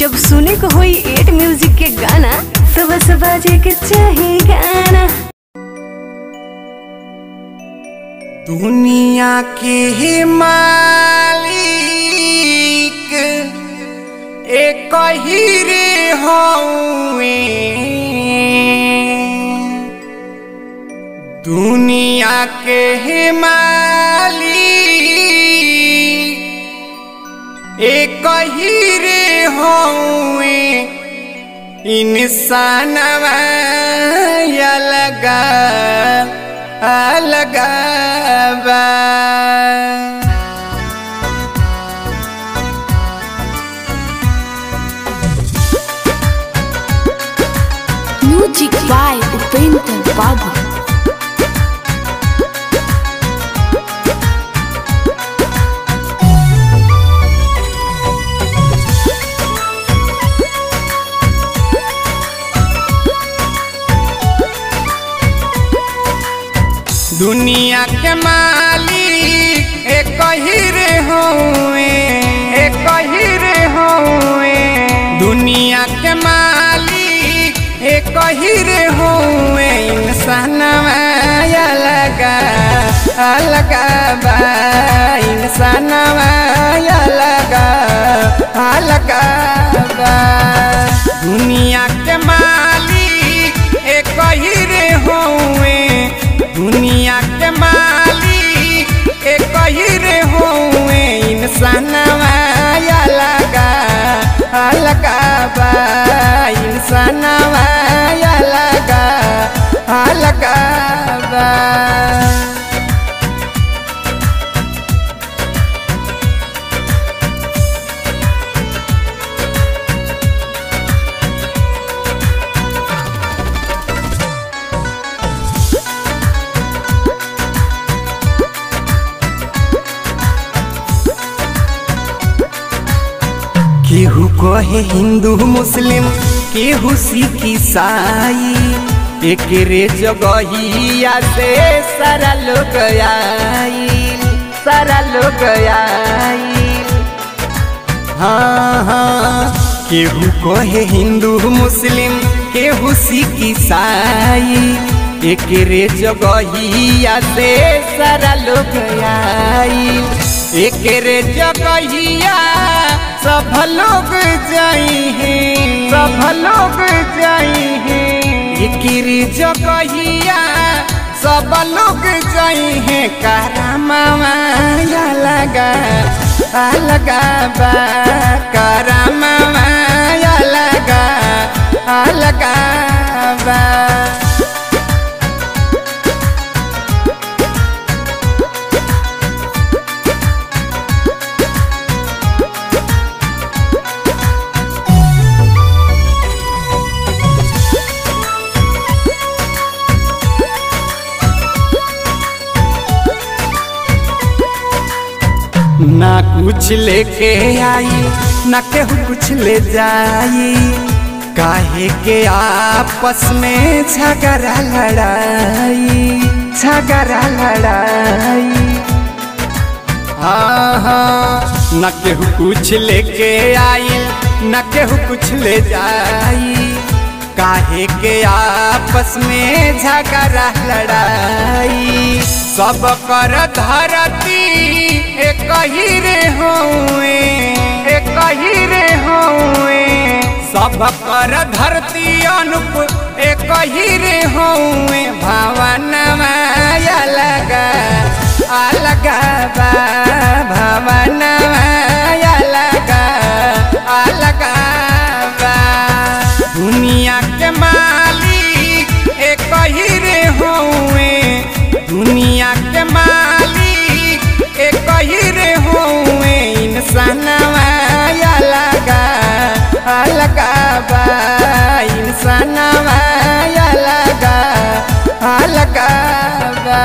जब सुने को होई 8 म्यूजिक के गाना तो बस बाजे के चाहे गाना। दुनिया के मालिक एक ही रे हउए, दुनिया के मालिक एक ही रे हउए, इंसानवा अलग अलग बा। म्यूजिक बाय उपेंद्र बाबू। दुनिया के मालिक एक ही रे हउए, एक ही रे हउए, दुनिया के मालिक एक ही रे हउए, इंसानवा अलग अलग बा, इंसानवा अलग अलग बा। दुनिया के मालिक एक ही रे हउए, दुनिया के मालिक एक ही रे हउए, इंसानवा अलग अलग बा, इंसानवा अलग अलग बा। केहू कहे हिंदू मुस्लिम, केहू सिख ईसाई, एक रे जगहिया से सारा लोग आइल, सारा लोग आइल। हाँ हाँ, केहू कहे हिंदू मुस्लिम, केहू सिख ईसाई, एक रे जगहिया से सारा लोग आइल, एक रे जगहिया सब लोग जाई हैं, सब लोग जाई हैं, एक रे जगहिया सब लोग जाई हैं, करमवा अलग अलग बा, करमवा अलग अलग बा। ना कुछ लेके आई, ना केहू कुछ ले जाई, काहे के आपस में झगड़ा लड़ाई, झगड़ा लड़ाई। हाँ हाँ, ना केहू कुछ लेके आई, ना केहू कुछ ले जाई, काहे के आपस में झगड़ा लड़ाई। सब कर धरती एक ही रे हउए, एक ही रे हउए, सब कर धरती अनुप एक ही रे हउए, भवनवा अलग अलग बा, भवनवा अलग अलग बा। दुनिया के मालिक एक ही रे हउए, दुनिया के मालिक एक ही रे हउए, इंसानवा अलग अलग बा, इंसानवा अलग अलग बा।